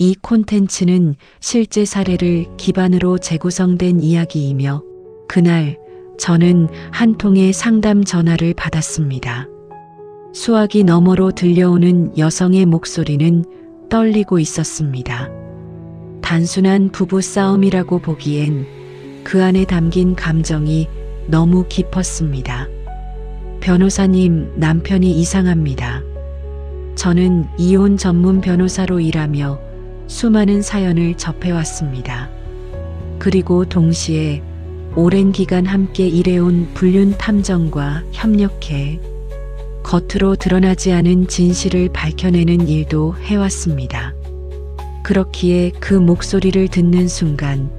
이 콘텐츠는 실제 사례를 기반으로 재구성된 이야기이며 그날 저는 한 통의 상담 전화를 받았습니다. 수화기 너머로 들려오는 여성의 목소리는 떨리고 있었습니다. 단순한 부부 싸움이라고 보기엔 그 안에 담긴 감정이 너무 깊었습니다. 변호사님, 남편이 이상합니다. 저는 이혼 전문 변호사로 일하며 수많은 사연을 접해왔습니다. 그리고 동시에 오랜 기간 함께 일해온 불륜 탐정과 협력해 겉으로 드러나지 않은 진실을 밝혀내는 일도 해왔습니다. 그렇기에 그 목소리를 듣는 순간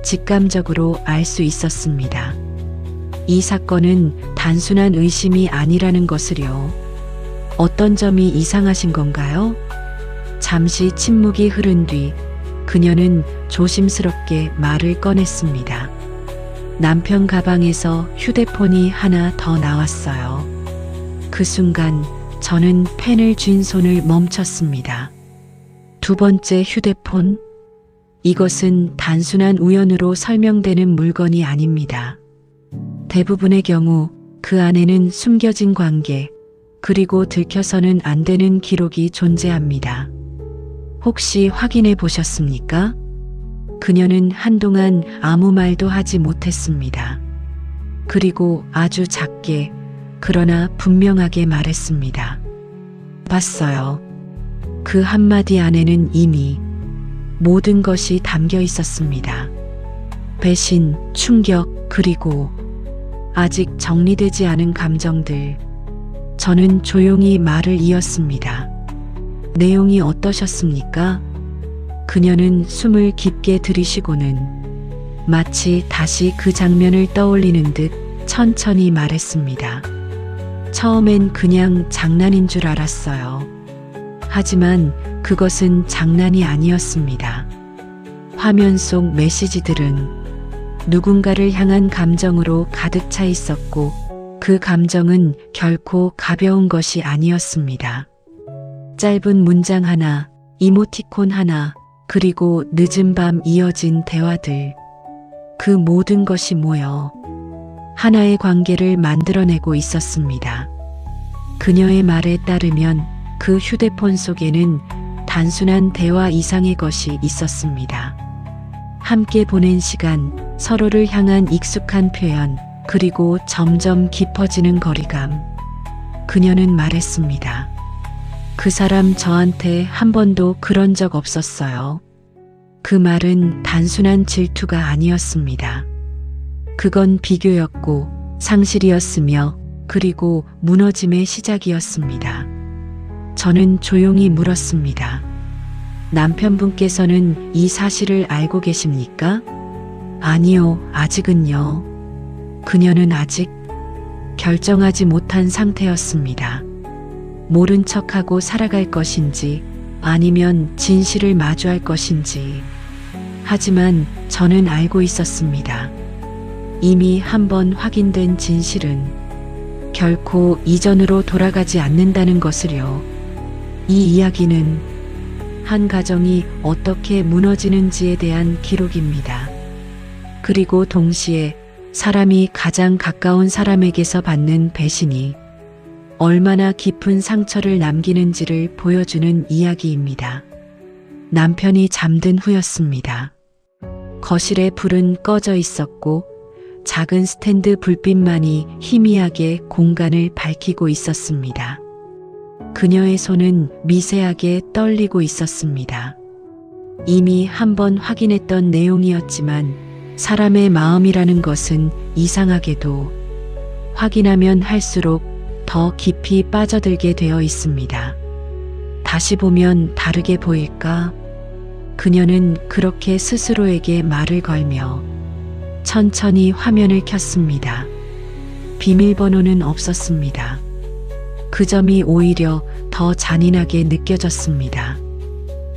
직감적으로 알 수 있었습니다. 이 사건은 단순한 의심이 아니라는 것을요. 어떤 점이 이상하신 건가요? 잠시 침묵이 흐른 뒤 그녀는 조심스럽게 말을 꺼냈습니다. 남편 가방에서 휴대폰이 하나 더 나왔어요. 그 순간 저는 펜을 쥔 손을 멈췄습니다. 두 번째 휴대폰? 이것은 단순한 우연으로 설명되는 물건이 아닙니다. 대부분의 경우 그 안에는 숨겨진 관계, 그리고 들켜서는 안 되는 기록이 존재합니다. 혹시 확인해 보셨습니까? 그녀는 한동안 아무 말도 하지 못했습니다. 그리고 아주 작게, 그러나 분명하게 말했습니다. 봤어요. 그 한마디 안에는 이미 모든 것이 담겨 있었습니다. 배신, 충격, 그리고 아직 정리되지 않은 감정들. 저는 조용히 말을 이었습니다. 내용이 어떠셨습니까? 그녀는 숨을 깊게 들이쉬고는 마치 다시 그 장면을 떠올리는 듯 천천히 말했습니다. 처음엔 그냥 장난인 줄 알았어요. 하지만 그것은 장난이 아니었습니다. 화면 속 메시지들은 누군가를 향한 감정으로 가득 차 있었고 그 감정은 결코 가벼운 것이 아니었습니다. 짧은 문장 하나, 이모티콘 하나, 그리고 늦은 밤 이어진 대화들. 그 모든 것이 모여 하나의 관계를 만들어내고 있었습니다. 그녀의 말에 따르면 그 휴대폰 속에는 단순한 대화 이상의 것이 있었습니다. 함께 보낸 시간, 서로를 향한 익숙한 표현, 그리고 점점 깊어지는 거리감. 그녀는 말했습니다. 그 사람 저한테 한 번도 그런 적 없었어요. 그 말은 단순한 질투가 아니었습니다. 그건 비교였고 상실이었으며 그리고 무너짐의 시작이었습니다. 저는 조용히 물었습니다. 남편분께서는 이 사실을 알고 계십니까? 아니요, 아직은요. 그녀는 아직 결정하지 못한 상태였습니다. 모른 척하고 살아갈 것인지 아니면 진실을 마주할 것인지. 하지만 저는 알고 있었습니다. 이미 한번 확인된 진실은 결코 이전으로 돌아가지 않는다는 것을요. 이 이야기는 한 가정이 어떻게 무너지는지에 대한 기록입니다. 그리고 동시에 사람이 가장 가까운 사람에게서 받는 배신이 얼마나 깊은 상처를 남기는지를 보여주는 이야기입니다. 남편이 잠든 후였습니다. 거실에 불은 꺼져 있었고 작은 스탠드 불빛만이 희미하게 공간을 밝히고 있었습니다. 그녀의 손은 미세하게 떨리고 있었습니다. 이미 한번 확인했던 내용이었지만 사람의 마음이라는 것은 이상하게도 확인하면 할수록 더 깊이 빠져들게 되어 있습니다. 다시 보면 다르게 보일까? 그녀는 그렇게 스스로에게 말을 걸며 천천히 화면을 켰습니다. 비밀번호는 없었습니다. 그 점이 오히려 더 잔인하게 느껴졌습니다.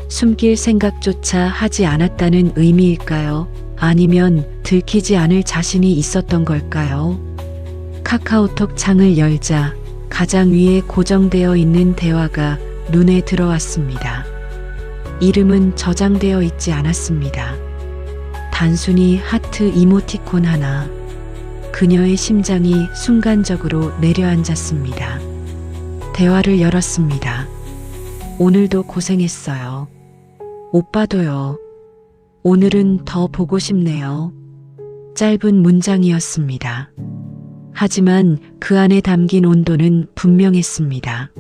숨길 생각조차 하지 않았다는 의미일까요? 아니면 들키지 않을 자신이 있었던 걸까요? 카카오톡 창을 열자 가장 위에 고정되어 있는 대화가 눈에 들어왔습니다. 이름은 저장되어 있지 않았습니다. 단순히 하트 이모티콘 하나. 그녀의 심장이 순간적으로 내려앉았습니다. 대화를 열었습니다. 오늘도 고생했어요. 오빠도요. 오늘은 더 보고 싶네요. 짧은 문장이었습니다. 하지만 그 안에 담긴 온도는 분명했습니다.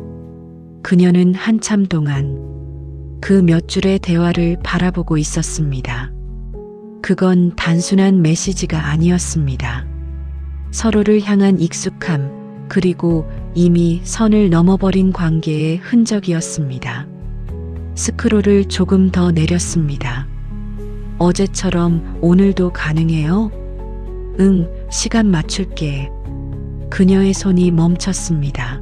그녀는 한참 동안 그 몇 줄의 대화를 바라보고 있었습니다. 그건 단순한 메시지가 아니었습니다. 서로를 향한 익숙함, 그리고 이미 선을 넘어버린 관계의 흔적이었습니다. 스크롤을 조금 더 내렸습니다. 어제처럼 오늘도 가능해요? 응, 시간 맞출게. 그녀의 손이 멈췄습니다.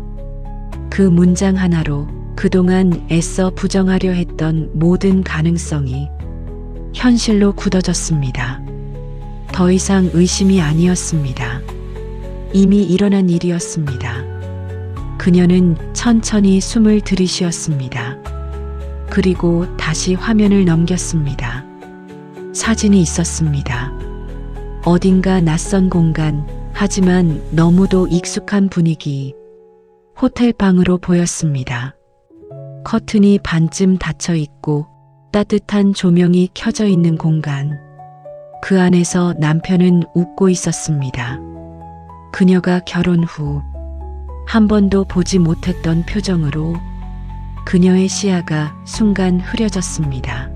그 문장 하나로 그동안 애써 부정하려 했던 모든 가능성이 현실로 굳어졌습니다. 더 이상 의심이 아니었습니다. 이미 일어난 일이었습니다. 그녀는 천천히 숨을 들이쉬었습니다. 그리고 다시 화면을 넘겼습니다. 사진이 있었습니다. 어딘가 낯선 공간, 하지만 너무도 익숙한 분위기. 호텔 방으로 보였습니다. 커튼이 반쯤 닫혀 있고 따뜻한 조명이 켜져 있는 공간. 그 안에서 남편은 웃고 있었습니다. 그녀가 결혼 후 한 번도 보지 못했던 표정으로 그녀의 시야가 순간 흐려졌습니다.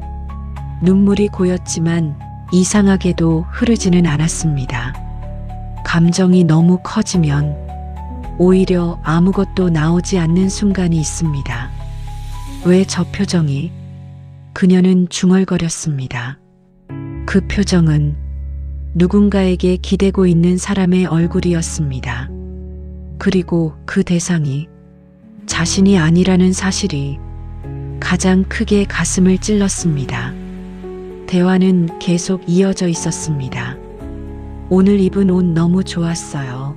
눈물이 고였지만 이상하게도 흐르지는 않았습니다. 감정이 너무 커지면 오히려 아무것도 나오지 않는 순간이 있습니다. 왜 저 표정이? 그녀는 중얼거렸습니다. 그 표정은 누군가에게 기대고 있는 사람의 얼굴이었습니다. 그리고 그 대상이 자신이 아니라는 사실이 가장 크게 가슴을 찔렀습니다. 대화는 계속 이어져 있었습니다. 오늘 입은 옷 너무 좋았어요.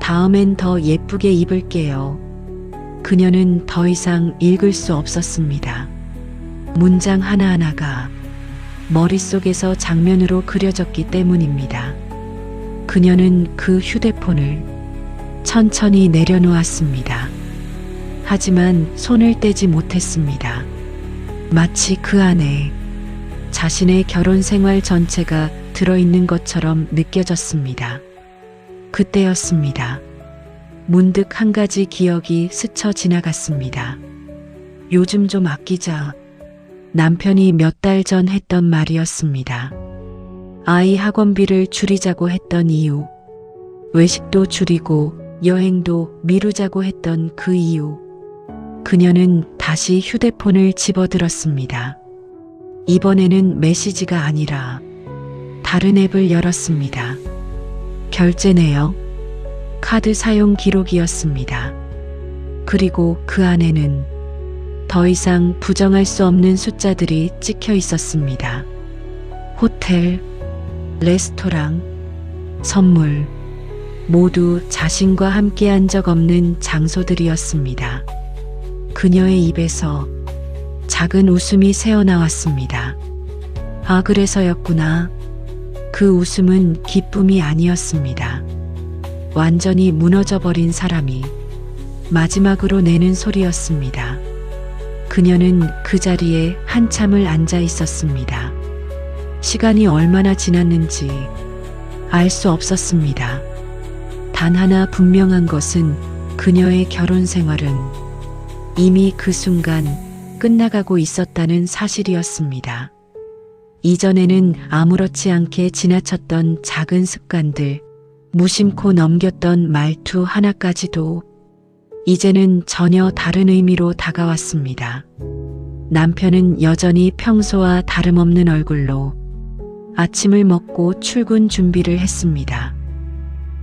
다음엔 더 예쁘게 입을게요. 그녀는 더 이상 읽을 수 없었습니다. 문장 하나하나가 머릿속에서 장면으로 그려졌기 때문입니다. 그녀는 그 휴대폰을 천천히 내려놓았습니다. 하지만 손을 떼지 못했습니다. 마치 그 안에 자신의 결혼 생활 전체가 들어있는 것처럼 느껴졌습니다. 그때였습니다. 문득 한 가지 기억이 스쳐 지나갔습니다. 요즘 좀 아끼자. 남편이 몇 달 전 했던 말이었습니다. 아이 학원비를 줄이자고 했던 이유, 외식도 줄이고 여행도 미루자고 했던 그 이유. 그녀는 다시 휴대폰을 집어들었습니다. 이번에는 메시지가 아니라 다른 앱을 열었습니다. 결제 내역, 카드 사용 기록이었습니다. 그리고 그 안에는 더 이상 부정할 수 없는 숫자들이 찍혀 있었습니다. 호텔, 레스토랑, 선물, 모두 자신과 함께한 적 없는 장소들이었습니다. 그녀의 입에서 작은 웃음이 새어나왔습니다. 아, 그래서였구나. 그 웃음은 기쁨이 아니었습니다. 완전히 무너져버린 사람이 마지막으로 내는 소리였습니다. 그녀는 그 자리에 한참을 앉아 있었습니다. 시간이 얼마나 지났는지 알 수 없었습니다. 단 하나 분명한 것은 그녀의 결혼 생활은 이미 그 순간 끝나가고 있었다는 사실이었습니다. 이전에는 아무렇지 않게 지나쳤던 작은 습관들, 무심코 넘겼던 말투 하나까지도 이제는 전혀 다른 의미로 다가왔습니다. 남편은 여전히 평소와 다름없는 얼굴로 아침을 먹고 출근 준비를 했습니다.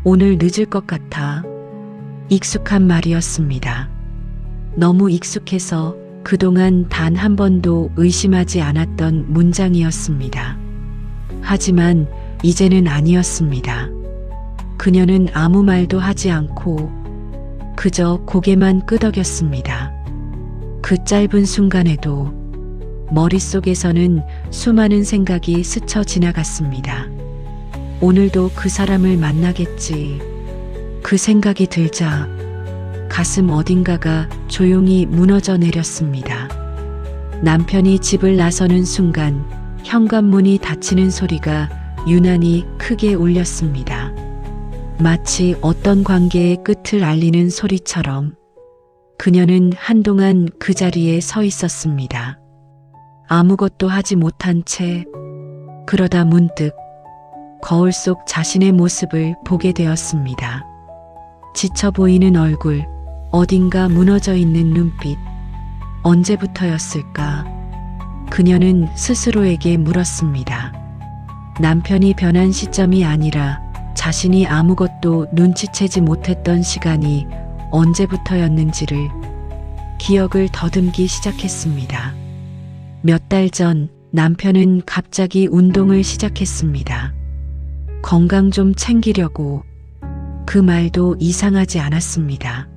오늘 늦을 것 같아. 익숙한 말이었습니다. 너무 익숙해서 그동안 단 한 번도 의심하지 않았던 문장이었습니다. 하지만 이제는 아니었습니다. 그녀는 아무 말도 하지 않고 그저 고개만 끄덕였습니다. 그 짧은 순간에도 머릿속에서는 수많은 생각이 스쳐 지나갔습니다. 오늘도 그 사람을 만나겠지. 그 생각이 들자 가슴 어딘가가 조용히 무너져 내렸습니다. 남편이 집을 나서는 순간 현관문이 닫히는 소리가 유난히 크게 울렸습니다. 마치 어떤 관계의 끝을 알리는 소리처럼 그녀는 한동안 그 자리에 서 있었습니다. 아무것도 하지 못한 채 그러다 문득 거울 속 자신의 모습을 보게 되었습니다. 지쳐 보이는 얼굴, 어딘가 무너져 있는 눈빛. 언제부터였을까? 그녀는 스스로에게 물었습니다. 남편이 변한 시점이 아니라 자신이 아무것도 눈치채지 못했던 시간이 언제부터였는지를 기억을 더듬기 시작했습니다. 몇 달 전 남편은 갑자기 운동을 시작했습니다. 건강 좀 챙기려고. 그 말도 이상하지 않았습니다.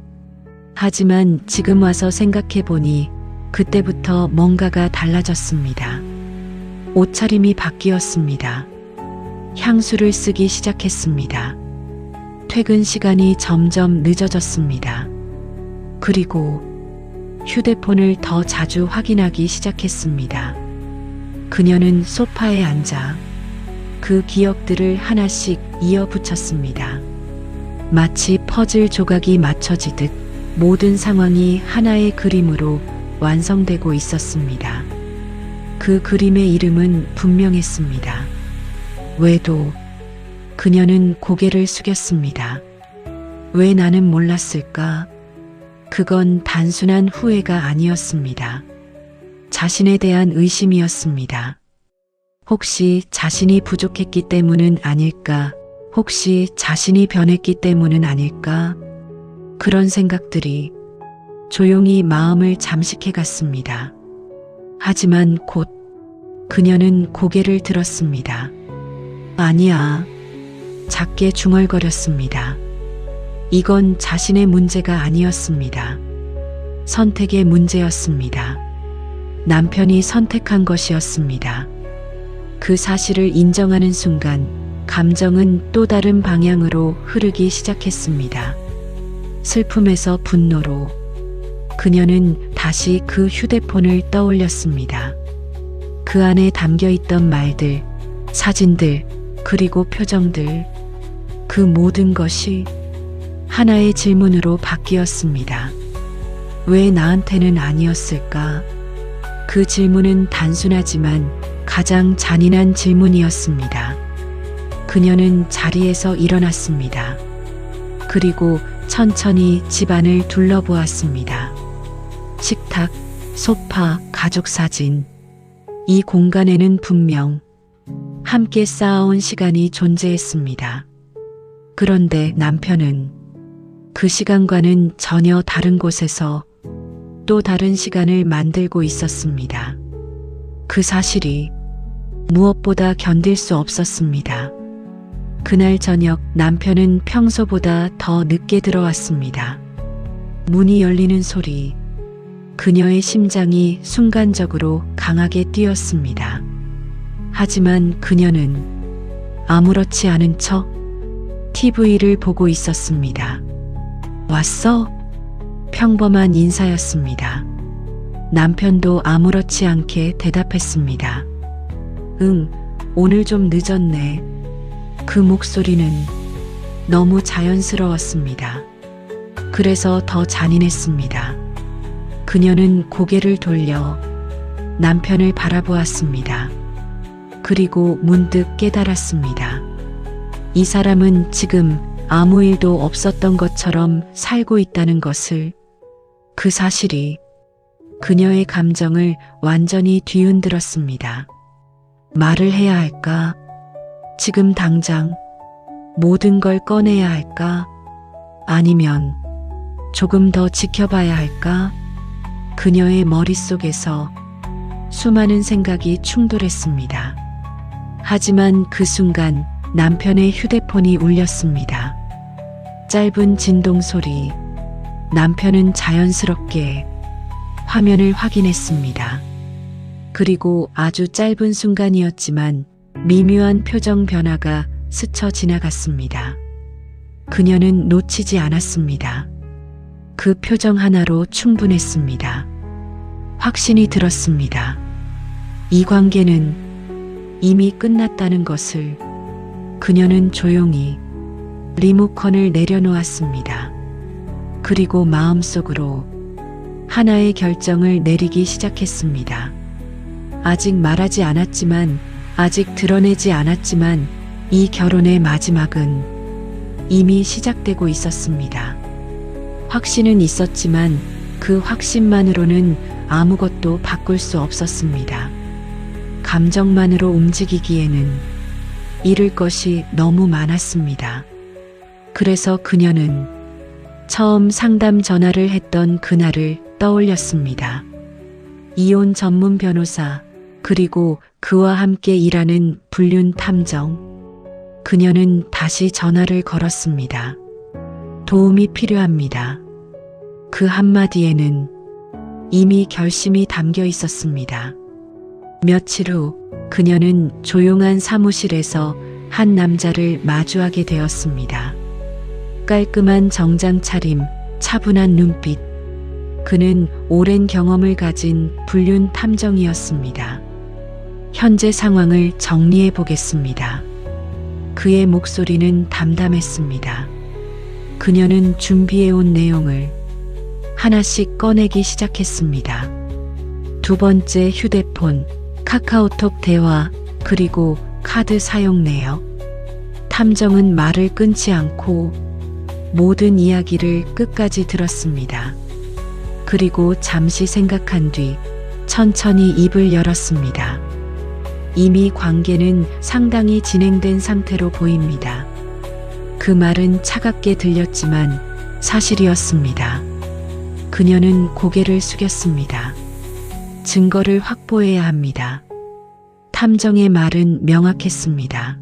하지만 지금 와서 생각해 보니 그때부터 뭔가가 달라졌습니다. 옷차림이 바뀌었습니다. 향수를 쓰기 시작했습니다. 퇴근 시간이 점점 늦어졌습니다. 그리고 휴대폰을 더 자주 확인하기 시작했습니다. 그녀는 소파에 앉아 그 기억들을 하나씩 이어붙였습니다. 마치 퍼즐 조각이 맞춰지듯 모든 상황이 하나의 그림으로 완성되고 있었습니다. 그 그림의 이름은 분명했습니다. 왜도 그녀는 고개를 숙였습니다. 왜 나는 몰랐을까? 그건 단순한 후회가 아니었습니다. 자신에 대한 의심이었습니다. 혹시 자신이 부족했기 때문은 아닐까? 혹시 자신이 변했기 때문은 아닐까? 그런 생각들이 조용히 마음을 잠식해 갔습니다. 하지만 곧 그녀는 고개를 들었습니다. 아니야. 작게 중얼거렸습니다. 이건 자신의 문제가 아니었습니다. 선택의 문제였습니다. 남편이 선택한 것이었습니다. 그 사실을 인정하는 순간 감정은 또 다른 방향으로 흐르기 시작했습니다. 슬픔에서 분노로 그녀는 다시 그 휴대폰을 떠올렸습니다. 그 안에 담겨 있던 말들, 사진들, 그리고 표정들, 그 모든 것이 하나의 질문으로 바뀌었습니다. 왜 나한테는 아니었을까? 그 질문은 단순하지만 가장 잔인한 질문이었습니다. 그녀는 자리에서 일어났습니다. 그리고 천천히 집안을 둘러보았습니다. 식탁, 소파, 가족 사진. 이 공간에는 분명 함께 쌓아온 시간이 존재했습니다. 그런데 남편은 그 시간과는 전혀 다른 곳에서 또 다른 시간을 만들고 있었습니다. 그 사실이 무엇보다 견딜 수 없었습니다. 그날 저녁 남편은 평소보다 더 늦게 들어왔습니다. 문이 열리는 소리, 그녀의 심장이 순간적으로 강하게 뛰었습니다. 하지만 그녀는 아무렇지 않은 척 TV를 보고 있었습니다. 왔어? 평범한 인사였습니다. 남편도 아무렇지 않게 대답했습니다. 응, 오늘 좀 늦었네. 그 목소리는 너무 자연스러웠습니다. 그래서 더 잔인했습니다. 그녀는 고개를 돌려 남편을 바라보았습니다. 그리고 문득 깨달았습니다. 이 사람은 지금 아무 일도 없었던 것처럼 살고 있다는 것을, 그 사실이 그녀의 감정을 완전히 뒤흔들었습니다. 말을 해야 할까? 지금 당장 모든 걸 꺼내야 할까? 아니면 조금 더 지켜봐야 할까? 그녀의 머릿속에서 수많은 생각이 충돌했습니다. 하지만 그 순간 남편의 휴대폰이 울렸습니다. 짧은 진동 소리. 남편은 자연스럽게 화면을 확인했습니다. 그리고 아주 짧은 순간이었지만 미묘한 표정 변화가 스쳐 지나갔습니다. 그녀는 놓치지 않았습니다. 그 표정 하나로 충분했습니다. 확신이 들었습니다. 이 관계는 이미 끝났다는 것을. 그녀는 조용히 리모컨을 내려놓았습니다. 그리고 마음속으로 하나의 결정을 내리기 시작했습니다. 아직 말하지 않았지만, 아직 드러내지 않았지만 이 결혼의 마지막은 이미 시작되고 있었습니다. 확신은 있었지만 그 확신만으로는 아무것도 바꿀 수 없었습니다. 감정만으로 움직이기에는 잃을 것이 너무 많았습니다. 그래서 그녀는 처음 상담 전화를 했던 그날을 떠올렸습니다. 이혼 전문 변호사, 그리고 그와 함께 일하는 불륜 탐정. 그녀는 다시 전화를 걸었습니다. 도움이 필요합니다. 그 한마디에는 이미 결심이 담겨 있었습니다. 며칠 후 그녀는 조용한 사무실에서 한 남자를 마주하게 되었습니다. 깔끔한 정장 차림, 차분한 눈빛. 그는 오랜 경험을 가진 불륜 탐정이었습니다. 현재 상황을 정리해 보겠습니다. 그의 목소리는 담담했습니다. 그녀는 준비해온 내용을 하나씩 꺼내기 시작했습니다. 두 번째 휴대폰, 카카오톡 대화, 그리고 카드 사용 내역. 탐정은 말을 끊지 않고 모든 이야기를 끝까지 들었습니다. 그리고 잠시 생각한 뒤 천천히 입을 열었습니다. 이미 관계는 상당히 진행된 상태로 보입니다. 그 말은 차갑게 들렸지만 사실이었습니다. 그녀는 고개를 숙였습니다. 증거를 확보해야 합니다. 탐정의 말은 명확했습니다.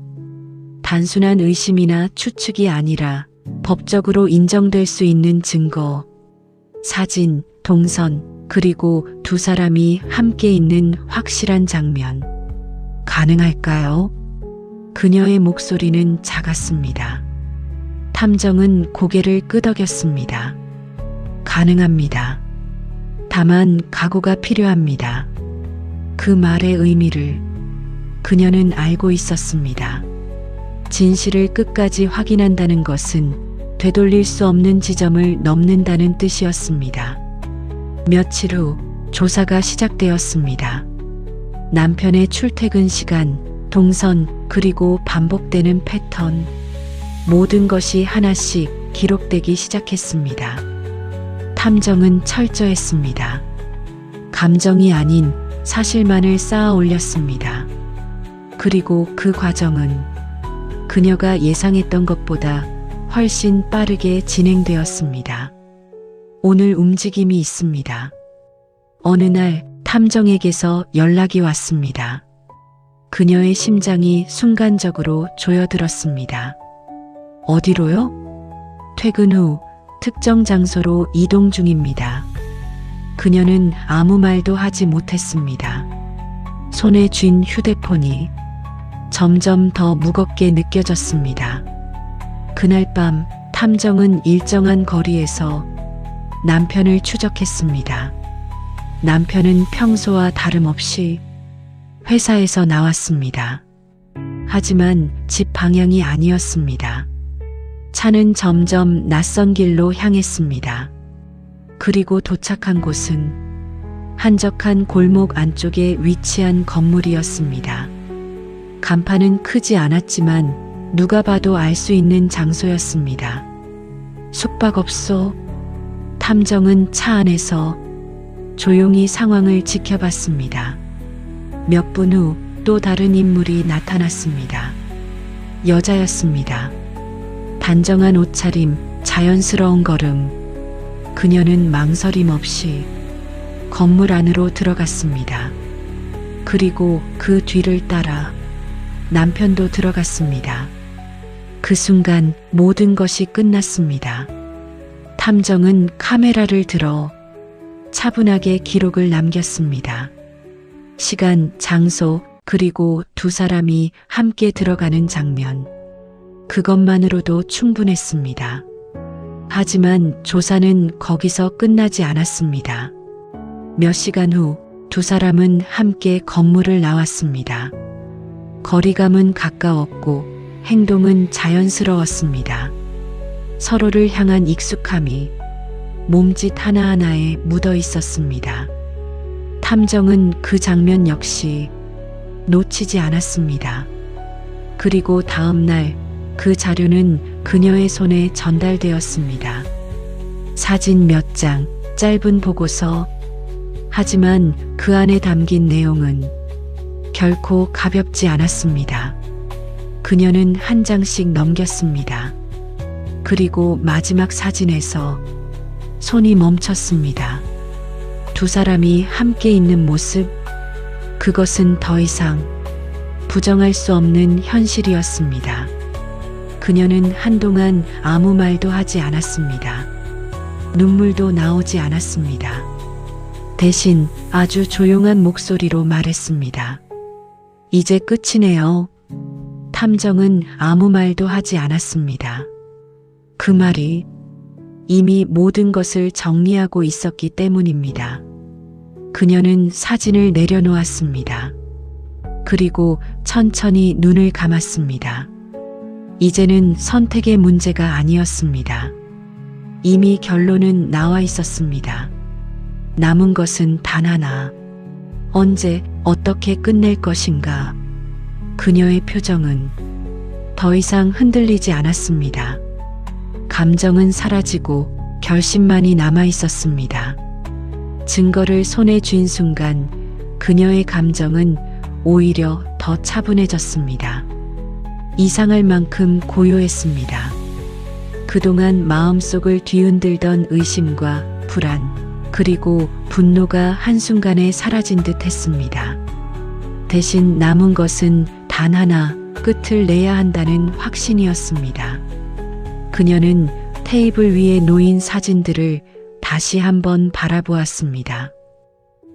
단순한 의심이나 추측이 아니라 법적으로 인정될 수 있는 증거, 사진, 동선, 그리고 두 사람이 함께 있는 확실한 장면. 가능할까요? 그녀의 목소리는 작았습니다. 탐정은 고개를 끄덕였습니다. 가능합니다. 다만 각오가 필요합니다. 그 말의 의미를 그녀는 알고 있었습니다. 진실을 끝까지 확인한다는 것은 되돌릴 수 없는 지점을 넘는다는 뜻이었습니다. 며칠 후 조사가 시작되었습니다. 남편의 출퇴근 시간, 동선, 그리고 반복되는 패턴. 모든 것이 하나씩 기록되기 시작했습니다. 탐정은 철저했습니다. 감정이 아닌 사실만을 쌓아 올렸습니다. 그리고 그 과정은 그녀가 예상했던 것보다 훨씬 빠르게 진행되었습니다. 오늘 움직임이 있습니다. 어느 날 탐정에게서 연락이 왔습니다. 그녀의 심장이 순간적으로 조여들었습니다. 어디로요? 퇴근 후 특정 장소로 이동 중입니다. 그녀는 아무 말도 하지 못했습니다. 손에 쥔 휴대폰이 점점 더 무겁게 느껴졌습니다. 그날 밤 탐정은 일정한 거리에서 남편을 추적했습니다. 남편은 평소와 다름없이 회사에서 나왔습니다. 하지만 집 방향이 아니었습니다. 차는 점점 낯선 길로 향했습니다. 그리고 도착한 곳은 한적한 골목 안쪽에 위치한 건물이었습니다. 간판은 크지 않았지만 누가 봐도 알 수 있는 장소였습니다. 숙박업소. 탐정은 차 안에서 조용히 상황을 지켜봤습니다. 몇 분 후 또 다른 인물이 나타났습니다. 여자였습니다. 단정한 옷차림, 자연스러운 걸음. 그녀는 망설임 없이 건물 안으로 들어갔습니다. 그리고 그 뒤를 따라 남편도 들어갔습니다. 그 순간 모든 것이 끝났습니다. 탐정은 카메라를 들어 차분하게 기록을 남겼습니다. 시간, 장소, 그리고 두 사람이 함께 들어가는 장면. 그것만으로도 충분했습니다. 하지만 조사는 거기서 끝나지 않았습니다. 몇 시간 후 두 사람은 함께 건물을 나왔습니다. 거리감은 가까웠고 행동은 자연스러웠습니다. 서로를 향한 익숙함이 몸짓 하나하나에 묻어 있었습니다. 탐정은 그 장면 역시 놓치지 않았습니다. 그리고 다음 날 그 자료는 그녀의 손에 전달되었습니다. 사진 몇 장, 짧은 보고서. 하지만 그 안에 담긴 내용은 결코 가볍지 않았습니다. 그녀는 한 장씩 넘겼습니다. 그리고 마지막 사진에서 손이 멈췄습니다. 두 사람이 함께 있는 모습, 그것은 더 이상 부정할 수 없는 현실이었습니다. 그녀는 한동안 아무 말도 하지 않았습니다. 눈물도 나오지 않았습니다. 대신 아주 조용한 목소리로 말했습니다. 이제 끝이네요. 탐정은 아무 말도 하지 않았습니다. 그 말이 이미 모든 것을 정리하고 있었기 때문입니다. 그녀는 사진을 내려놓았습니다. 그리고 천천히 눈을 감았습니다. 이제는 선택의 문제가 아니었습니다. 이미 결론은 나와 있었습니다. 남은 것은 단 하나. 언제, 어떻게 끝낼 것인가. 그녀의 표정은 더 이상 흔들리지 않았습니다. 감정은 사라지고 결심만이 남아 있었습니다. 증거를 손에 쥔 순간 그녀의 감정은 오히려 더 차분해졌습니다. 이상할 만큼 고요했습니다. 그동안 마음속을 뒤흔들던 의심과 불안, 그리고 분노가 한순간에 사라진 듯 했습니다. 대신 남은 것은 단 하나, 끝을 내야 한다는 확신이었습니다. 그녀는 테이블 위에 놓인 사진들을 다시 한번 바라보았습니다.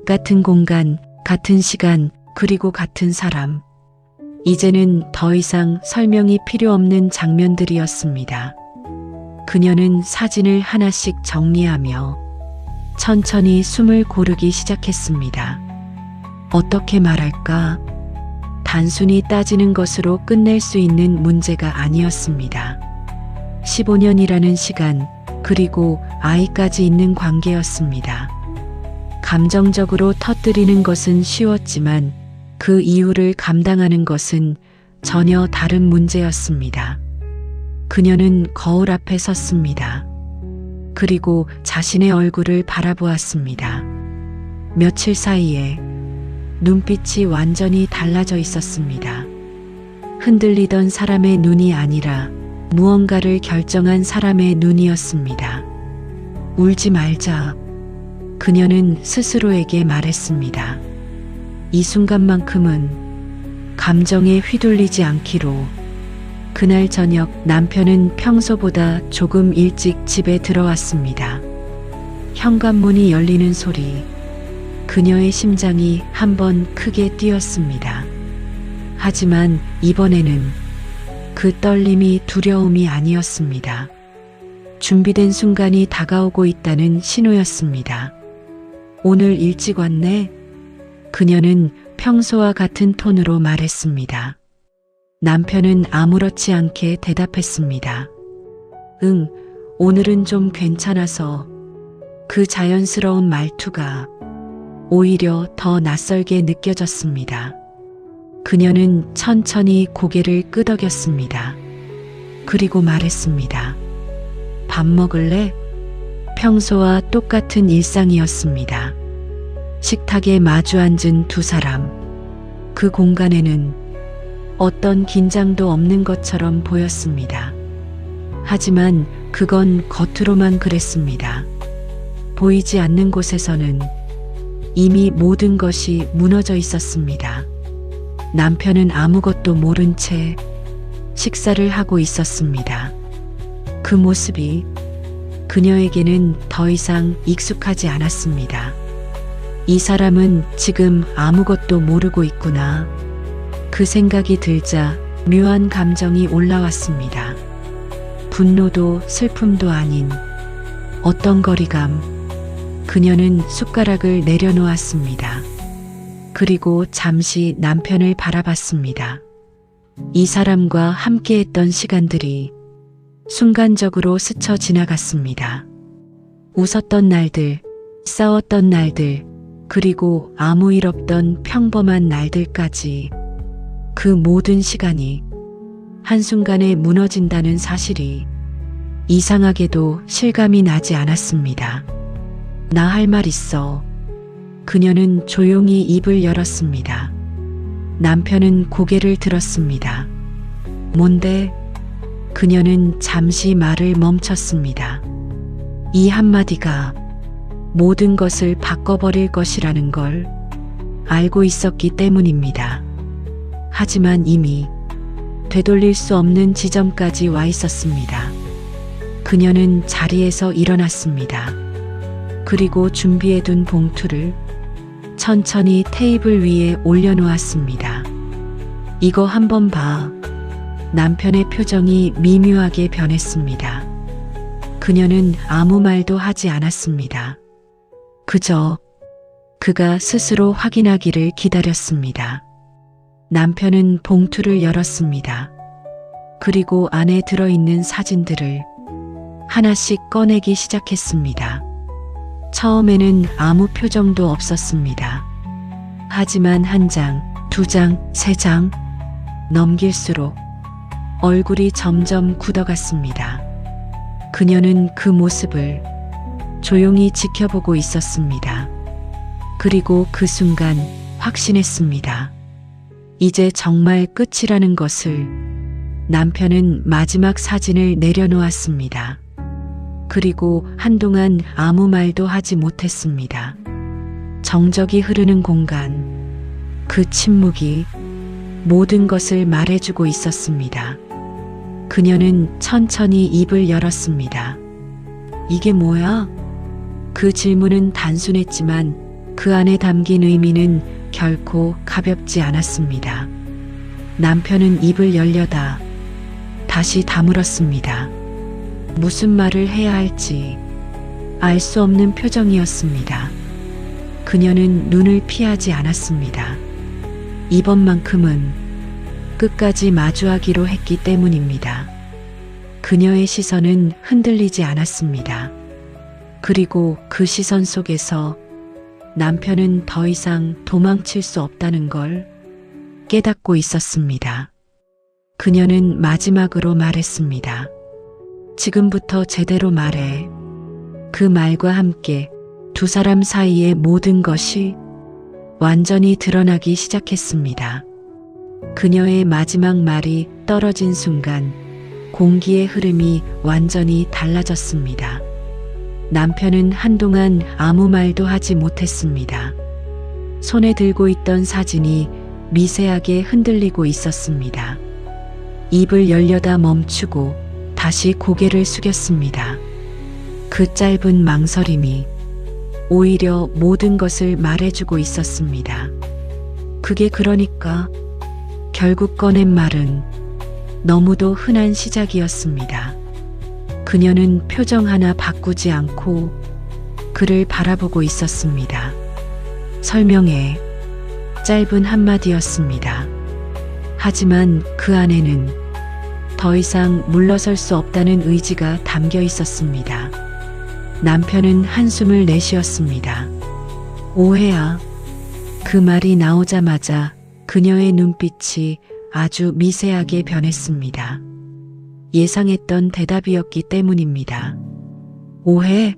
같은 공간, 같은 시간, 그리고 같은 사람. 이제는 더 이상 설명이 필요 없는 장면들이었습니다. 그녀는 사진을 하나씩 정리하며 천천히 숨을 고르기 시작했습니다. 어떻게 말할까? 단순히 따지는 것으로 끝낼 수 있는 문제가 아니었습니다. 15년이라는 시간, 그리고 아이까지 있는 관계였습니다. 감정적으로 터뜨리는 것은 쉬웠지만 그 이유를 감당하는 것은 전혀 다른 문제였습니다. 그녀는 거울 앞에 섰습니다. 그리고 자신의 얼굴을 바라보았습니다. 며칠 사이에 눈빛이 완전히 달라져 있었습니다. 흔들리던 사람의 눈이 아니라 무언가를 결정한 사람의 눈이었습니다. 울지 말자. 그녀는 스스로에게 말했습니다. 이 순간만큼은 감정에 휘둘리지 않기로. 그날 저녁 남편은 평소보다 조금 일찍 집에 들어왔습니다. 현관문이 열리는 소리. 그녀의 심장이 한번 크게 뛰었습니다. 하지만 이번에는 그 떨림이 두려움이 아니었습니다. 준비된 순간이 다가오고 있다는 신호였습니다. 오늘 일찍 왔네? 그녀는 평소와 같은 톤으로 말했습니다. 남편은 아무렇지 않게 대답했습니다. 응, 오늘은 좀 괜찮아서. 그 자연스러운 말투가 오히려 더 낯설게 느껴졌습니다. 그녀는 천천히 고개를 끄덕였습니다. 그리고 말했습니다. 밥 먹을래? 평소와 똑같은 일상이었습니다. 식탁에 마주 앉은 두 사람. 그 공간에는 어떤 긴장도 없는 것처럼 보였습니다. 하지만 그건 겉으로만 그랬습니다. 보이지 않는 곳에서는 이미 모든 것이 무너져 있었습니다. 남편은 아무것도 모른 채 식사를 하고 있었습니다. 그 모습이 그녀에게는 더 이상 익숙하지 않았습니다. 이 사람은 지금 아무것도 모르고 있구나. 그 생각이 들자 묘한 감정이 올라왔습니다. 분노도 슬픔도 아닌 어떤 거리감. 그녀는 숟가락을 내려놓았습니다. 그리고 잠시 남편을 바라봤습니다. 이 사람과 함께했던 시간들이 순간적으로 스쳐 지나갔습니다. 웃었던 날들, 싸웠던 날들, 그리고 아무 일 없던 평범한 날들까지 그 모든 시간이 한순간에 무너진다는 사실이 이상하게도 실감이 나지 않았습니다. 나 할 말 있어. 그녀는 조용히 입을 열었습니다. 남편은 고개를 들었습니다. 뭔데? 그녀는 잠시 말을 멈췄습니다. 이 한마디가 모든 것을 바꿔버릴 것이라는 걸 알고 있었기 때문입니다. 하지만 이미 되돌릴 수 없는 지점까지 와 있었습니다. 그녀는 자리에서 일어났습니다. 그리고 준비해둔 봉투를 천천히 테이블 위에 올려놓았습니다. 이거 한번 봐. 남편의 표정이 미묘하게 변했습니다. 그녀는 아무 말도 하지 않았습니다. 그저 그가 스스로 확인하기를 기다렸습니다. 남편은 봉투를 열었습니다. 그리고 안에 들어있는 사진들을 하나씩 꺼내기 시작했습니다. 처음에는 아무 표정도 없었습니다. 하지만 한 장, 두 장, 세 장 넘길수록 얼굴이 점점 굳어갔습니다. 그녀는 그 모습을 조용히 지켜보고 있었습니다. 그리고 그 순간 확신했습니다. 이제 정말 끝이라는 것을. 남편은 마지막 사진을 내려놓았습니다. 그리고 한동안 아무 말도 하지 못했습니다. 정적이 흐르는 공간, 그 침묵이 모든 것을 말해주고 있었습니다. 그녀는 천천히 입을 열었습니다. 이게 뭐야? 그 질문은 단순했지만 그 안에 담긴 의미는 결코 가볍지 않았습니다. 남편은 입을 열려다 다시 다물었습니다. 무슨 말을 해야 할지 알 수 없는 표정이었습니다. 그녀는 눈을 피하지 않았습니다. 이번만큼은 끝까지 마주하기로 했기 때문입니다. 그녀의 시선은 흔들리지 않았습니다. 그리고 그 시선 속에서 남편은 더 이상 도망칠 수 없다는 걸 깨닫고 있었습니다. 그녀는 마지막으로 말했습니다. 지금부터 제대로 말해. 그 말과 함께 두 사람 사이의 모든 것이 완전히 드러나기 시작했습니다. 그녀의 마지막 말이 떨어진 순간 공기의 흐름이 완전히 달라졌습니다. 남편은 한동안 아무 말도 하지 못했습니다. 손에 들고 있던 사진이 미세하게 흔들리고 있었습니다. 입을 열려다 멈추고 다시 고개를 숙였습니다. 그 짧은 망설임이 오히려 모든 것을 말해주고 있었습니다. 그게 그러니까 결국 꺼낸 말은 너무도 흔한 시작이었습니다. 그녀는 표정 하나 바꾸지 않고 그를 바라보고 있었습니다. 설명해. 짧은 한마디였습니다. 하지만 그 안에는 더 이상 물러설 수 없다는 의지가 담겨 있었습니다. 남편은 한숨을 내쉬었습니다. 오해야. 그 말이 나오자마자 그녀의 눈빛이 아주 미세하게 변했습니다. 예상했던 대답이었기 때문입니다. 오해?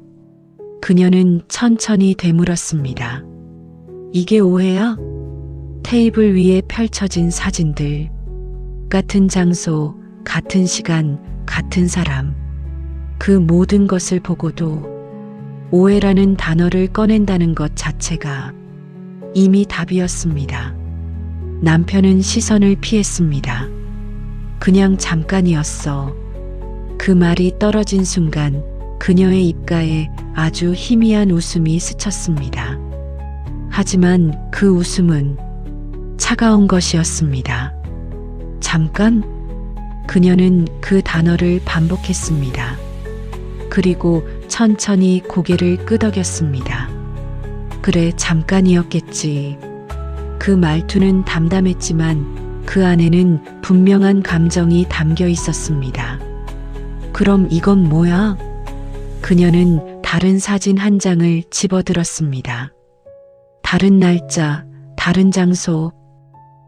그녀는 천천히 되물었습니다. 이게 오해야? 테이블 위에 펼쳐진 사진들, 같은 장소, 같은 시간, 같은 사람, 그 모든 것을 보고도 오해라는 단어를 꺼낸다는 것 자체가 이미 답이었습니다. 남편은 시선을 피했습니다. 그냥 잠깐이었어. 그 말이 떨어진 순간 그녀의 입가에 아주 희미한 웃음이 스쳤습니다. 하지만 그 웃음은 차가운 것이었습니다. 잠깐? 그녀는 그 단어를 반복했습니다. 그리고 천천히 고개를 끄덕였습니다. 그래, 잠깐이었겠지. 그 말투는 담담했지만 그 안에는 분명한 감정이 담겨 있었습니다. 그럼 이건 뭐야? 그녀는 다른 사진 한 장을 집어들었습니다. 다른 날짜, 다른 장소,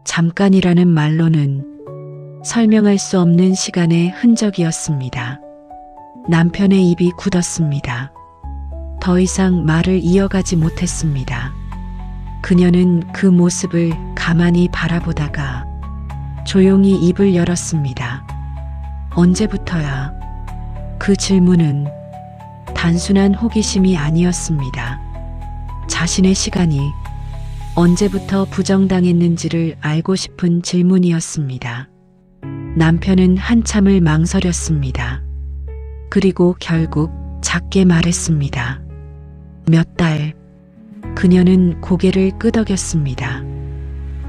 잠깐이라는 말로는 설명할 수 없는 시간의 흔적이었습니다. 남편의 입이 굳었습니다. 더 이상 말을 이어가지 못했습니다. 그녀는 그 모습을 가만히 바라보다가 조용히 입을 열었습니다. 언제부터야? 그 질문은 단순한 호기심이 아니었습니다. 자신의 시간이 언제부터 부정당했는지를 알고 싶은 질문이었습니다. 남편은 한참을 망설였습니다. 그리고 결국 작게 말했습니다. 몇 달. 그녀는 고개를 끄덕였습니다.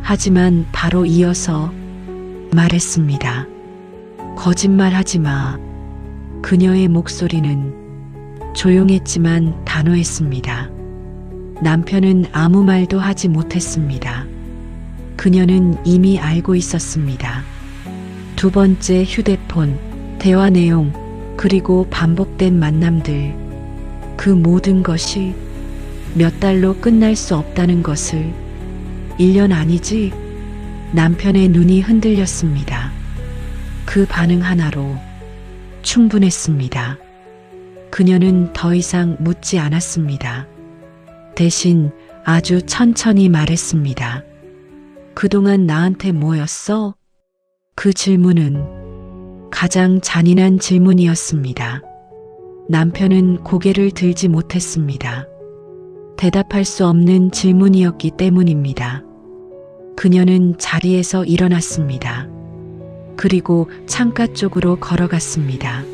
하지만 바로 이어서 말했습니다. 거짓말하지 마. 그녀의 목소리는 조용했지만 단호했습니다. 남편은 아무 말도 하지 못했습니다. 그녀는 이미 알고 있었습니다. 두 번째 휴대폰, 대화 내용, 그리고 반복된 만남들. 그 모든 것이 몇 달로 끝날 수 없다는 것을. 1년 아니지? 남편의 눈이 흔들렸습니다. 그 반응 하나로 충분했습니다. 그녀는 더 이상 묻지 않았습니다. 대신 아주 천천히 말했습니다. 그동안 나한테 뭐였어? 그 질문은 가장 잔인한 질문이었습니다. 남편은 고개를 들지 못했습니다. 대답할 수 없는 질문이었기 때문입니다. 그녀는 자리에서 일어났습니다. 그리고 창가 쪽으로 걸어갔습니다.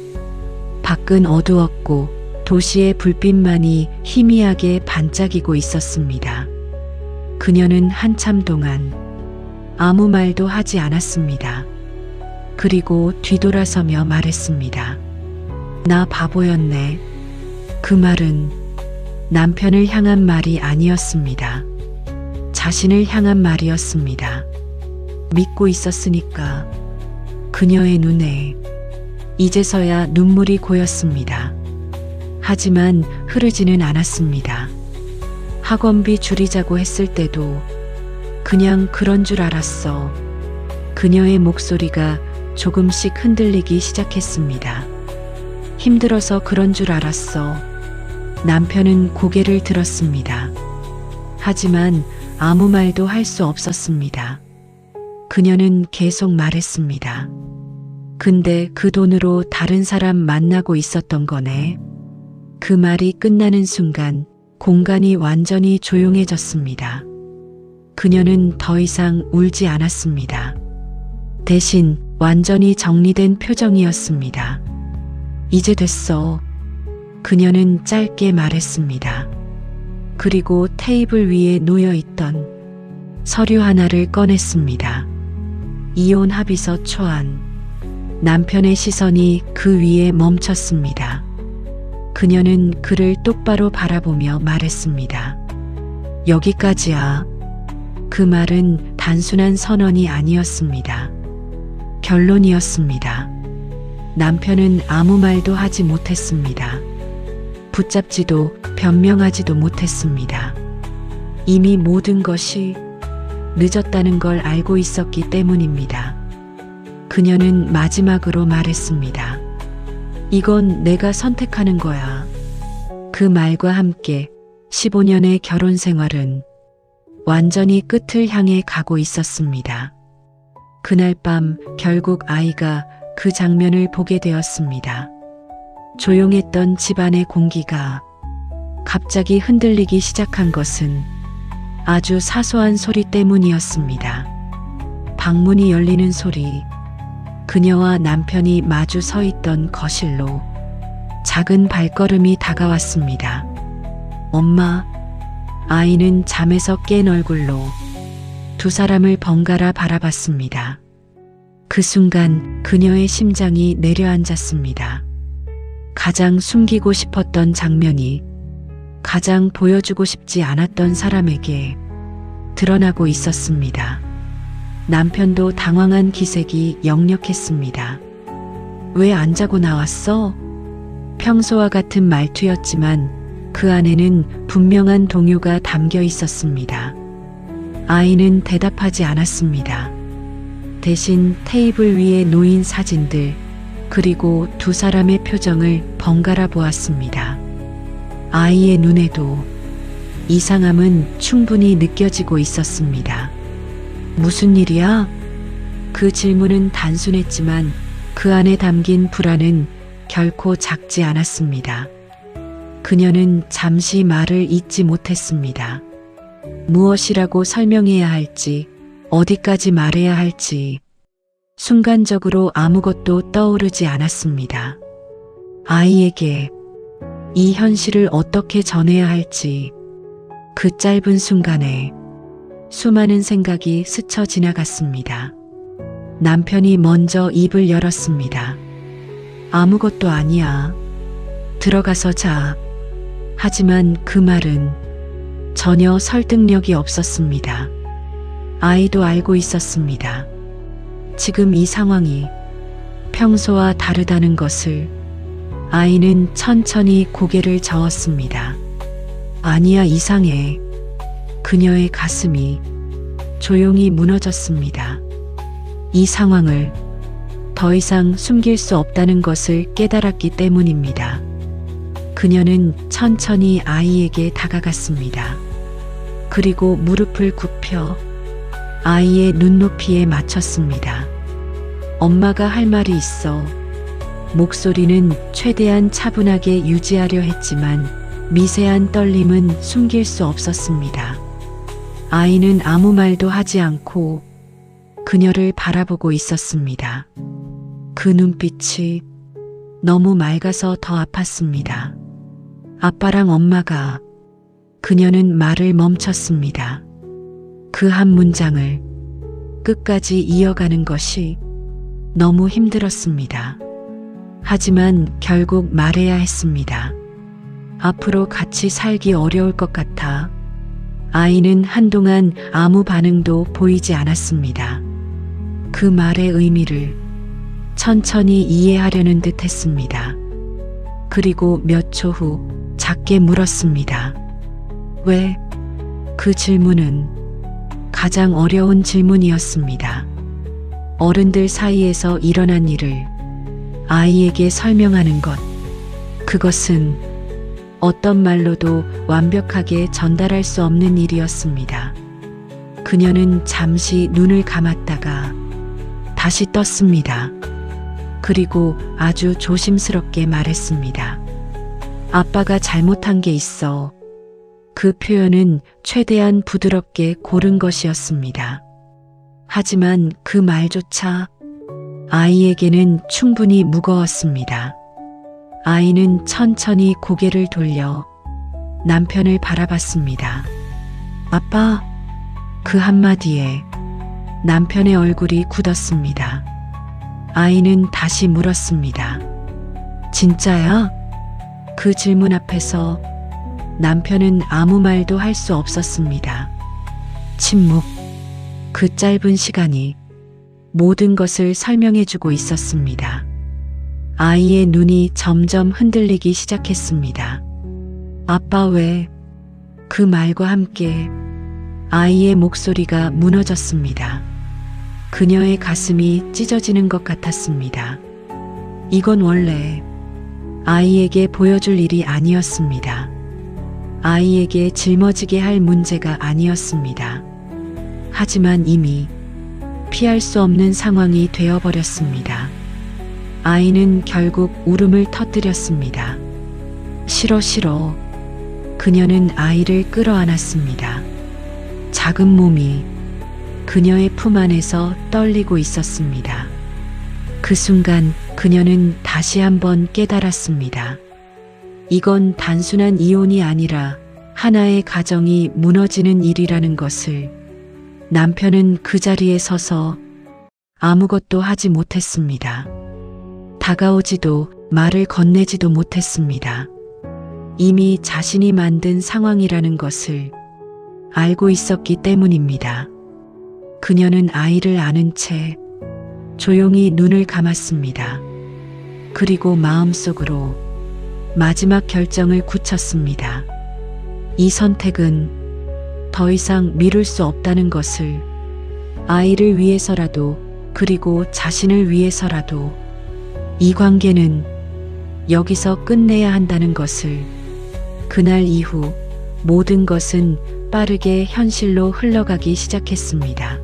밖은 어두웠고 도시의 불빛만이 희미하게 반짝이고 있었습니다. 그녀는 한참 동안 아무 말도 하지 않았습니다. 그리고 뒤돌아서며 말했습니다. 나 바보였네. 그 말은 남편을 향한 말이 아니었습니다. 자신을 향한 말이었습니다. 믿고 있었으니까. 그녀의 눈에 이제서야 눈물이 고였습니다. 하지만 흐르지는 않았습니다. 학원비 줄이자고 했을 때도 그냥 그런 줄 알았어. 그녀의 목소리가 조금씩 흔들리기 시작했습니다. 힘들어서 그런 줄 알았어. 남편은 고개를 들었습니다. 하지만 아무 말도 할 수 없었습니다. 그녀는 계속 말했습니다. 근데 그 돈으로 다른 사람 만나고 있었던 거네. 그 말이 끝나는 순간 공간이 완전히 조용해졌습니다. 그녀는 더 이상 울지 않았습니다. 대신 완전히 정리된 표정이었습니다. 이제 됐어. 그녀는 짧게 말했습니다. 그리고 테이블 위에 놓여있던 서류 하나를 꺼냈습니다. 이혼 합의서 초안. 남편의 시선이 그 위에 멈췄습니다. 그녀는 그를 똑바로 바라보며 말했습니다. 여기까지야. 그 말은 단순한 선언이 아니었습니다. 결론이었습니다. 남편은 아무 말도 하지 못했습니다. 붙잡지도 변명하지도 못했습니다. 이미 모든 것이 늦었다는 걸 알고 있었기 때문입니다. 그녀는 마지막으로 말했습니다. 이건 내가 선택하는 거야. 그 말과 함께 15년의 결혼 생활은 완전히 끝을 향해 가고 있었습니다. 그날 밤 결국 아이가 그 장면을 보게 되었습니다. 조용했던 집안의 공기가 갑자기 흔들리기 시작한 것은 아주 사소한 소리 때문이었습니다. 방문이 열리는 소리, 그녀와 남편이 마주 서 있던 거실로 작은 발걸음이 다가왔습니다. 엄마, 아이는 잠에서 깬 얼굴로 두 사람을 번갈아 바라봤습니다. 그 순간 그녀의 심장이 내려앉았습니다. 가장 숨기고 싶었던 장면이 가장 보여주고 싶지 않았던 사람에게 드러나고 있었습니다. 남편도 당황한 기색이 역력했습니다. 왜 안 자고 나왔어? 평소와 같은 말투였지만 그 안에는 분명한 동요가 담겨 있었습니다. 아이는 대답하지 않았습니다. 대신 테이블 위에 놓인 사진들, 그리고 두 사람의 표정을 번갈아 보았습니다. 아이의 눈에도 이상함은 충분히 느껴지고 있었습니다. 무슨 일이야? 그 질문은 단순했지만 그 안에 담긴 불안은 결코 작지 않았습니다. 그녀는 잠시 말을 잇지 못했습니다. 무엇이라고 설명해야 할지, 어디까지 말해야 할지, 순간적으로 아무것도 떠오르지 않았습니다. 아이에게 이 현실을 어떻게 전해야 할지, 그 짧은 순간에 수많은 생각이 스쳐 지나갔습니다. 남편이 먼저 입을 열었습니다. 아무것도 아니야. 들어가서 자. 하지만 그 말은 전혀 설득력이 없었습니다. 아이도 알고 있었습니다. 지금 이 상황이 평소와 다르다는 것을. 아이는 천천히 고개를 저었습니다. 아니야, 이상해. 그녀의 가슴이 조용히 무너졌습니다. 이 상황을 더 이상 숨길 수 없다는 것을 깨달았기 때문입니다. 그녀는 천천히 아이에게 다가갔습니다. 그리고 무릎을 굽혀 아이의 눈높이에 맞췄습니다. 엄마가 할 말이 있어. 목소리는 최대한 차분하게 유지하려 했지만 미세한 떨림은 숨길 수 없었습니다. 아이는 아무 말도 하지 않고 그녀를 바라보고 있었습니다. 그 눈빛이 너무 맑아서 더 아팠습니다. 아빠랑 엄마가. 그녀는 말을 멈췄습니다. 그 한 문장을 끝까지 이어가는 것이 너무 힘들었습니다. 하지만 결국 말해야 했습니다. 앞으로 같이 살기 어려울 것 같아. 아이는 한동안 아무 반응도 보이지 않았습니다. 그 말의 의미를 천천히 이해하려는 듯 했습니다. 그리고 몇 초 후 작게 물었습니다. 왜? 그 질문은 가장 어려운 질문이었습니다. 어른들 사이에서 일어난 일을 아이에게 설명하는 것, 그것은 어떤 말로도 완벽하게 전달할 수 없는 일이었습니다. 그녀는 잠시 눈을 감았다가 다시 떴습니다. 그리고 아주 조심스럽게 말했습니다. 아빠가 잘못한 게 있어. 그 표현은 최대한 부드럽게 고른 것이었습니다. 하지만 그 말조차 아이에게는 충분히 무거웠습니다. 아이는 천천히 고개를 돌려 남편을 바라봤습니다. 아빠, 그 한마디에 남편의 얼굴이 굳었습니다. 아이는 다시 물었습니다. 진짜야? 그 질문 앞에서 남편은 아무 말도 할 수 없었습니다. 침묵, 그 짧은 시간이 모든 것을 설명해주고 있었습니다. 아이의 눈이 점점 흔들리기 시작했습니다. 아빠 왜? 그 말과 함께 아이의 목소리가 무너졌습니다. 그녀의 가슴이 찢어지는 것 같았습니다. 이건 원래 아이에게 보여줄 일이 아니었습니다. 아이에게 짊어지게 할 문제가 아니었습니다. 하지만 이미 피할 수 없는 상황이 되어버렸습니다. 아이는 결국 울음을 터뜨렸습니다. 싫어, 싫어. 그녀는 아이를 끌어안았습니다. 작은 몸이 그녀의 품 안에서 떨리고 있었습니다. 그 순간 그녀는 다시 한번 깨달았습니다. 이건 단순한 이혼이 아니라 하나의 가정이 무너지는 일이라는 것을 남편은 그 자리에 서서 아무것도 하지 못했습니다. 다가오지도 말을 건네지도 못했습니다. 이미 자신이 만든 상황이라는 것을 알고 있었기 때문입니다. 그녀는 아이를 안은 채 조용히 눈을 감았습니다. 그리고 마음속으로 마지막 결정을 굳혔습니다. 이 선택은 더 이상 미룰 수 없다는 것을, 아이를 위해서라도, 그리고 자신을 위해서라도 이 관계는 여기서 끝내야 한다는 것을. 그날 이후 모든 것은 빠르게 현실로 흘러가기 시작했습니다.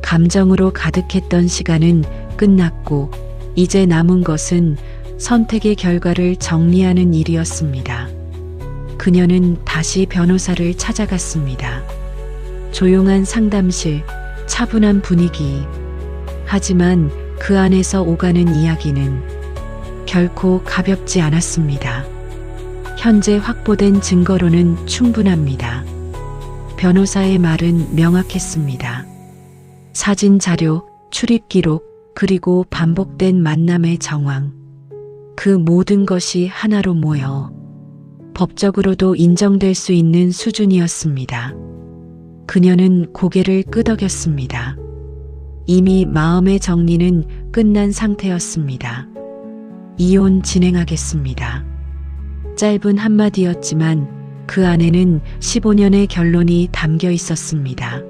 감정으로 가득했던 시간은 끝났고 이제 남은 것은 선택의 결과를 정리하는 일이었습니다. 그녀는 다시 변호사를 찾아갔습니다. 조용한 상담실, 차분한 분위기. 하지만 그 안에서 오가는 이야기는 결코 가볍지 않았습니다. 현재 확보된 증거로는 충분합니다. 변호사의 말은 명확했습니다. 사진 자료, 출입 기록, 그리고 반복된 만남의 정황. 그 모든 것이 하나로 모여 법적으로도 인정될 수 있는 수준이었습니다. 그녀는 고개를 끄덕였습니다. 이미 마음의 정리는 끝난 상태였습니다. 이혼 진행하겠습니다. 짧은 한마디였지만 그 안에는 15년의 결론이 담겨 있었습니다.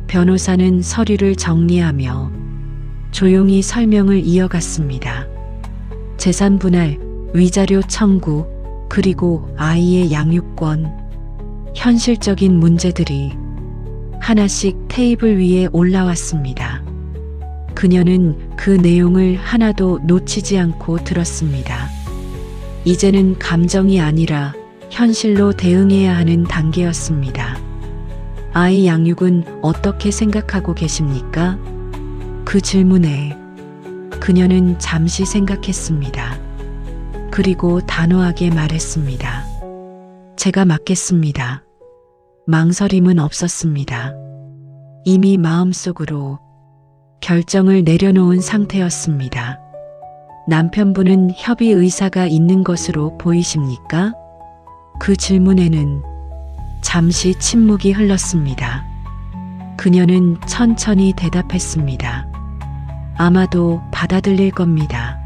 변호사는 서류를 정리하며 조용히 설명을 이어갔습니다. 재산 분할, 위자료 청구, 그리고 아이의 양육권. 현실적인 문제들이 하나씩 테이블 위에 올라왔습니다. 그녀는 그 내용을 하나도 놓치지 않고 들었습니다. 이제는 감정이 아니라 현실로 대응해야 하는 단계였습니다. 아이 양육은 어떻게 생각하고 계십니까? 그 질문에 그녀는 잠시 생각했습니다. 그리고 단호하게 말했습니다. 제가 맡겠습니다. 망설임은 없었습니다. 이미 마음속으로 결정을 내려놓은 상태였습니다. 남편분은 협의 의사가 있는 것으로 보이십니까? 그 질문에는 잠시 침묵이 흘렀습니다. 그녀는 천천히 대답했습니다. 아마도 받아들일 겁니다.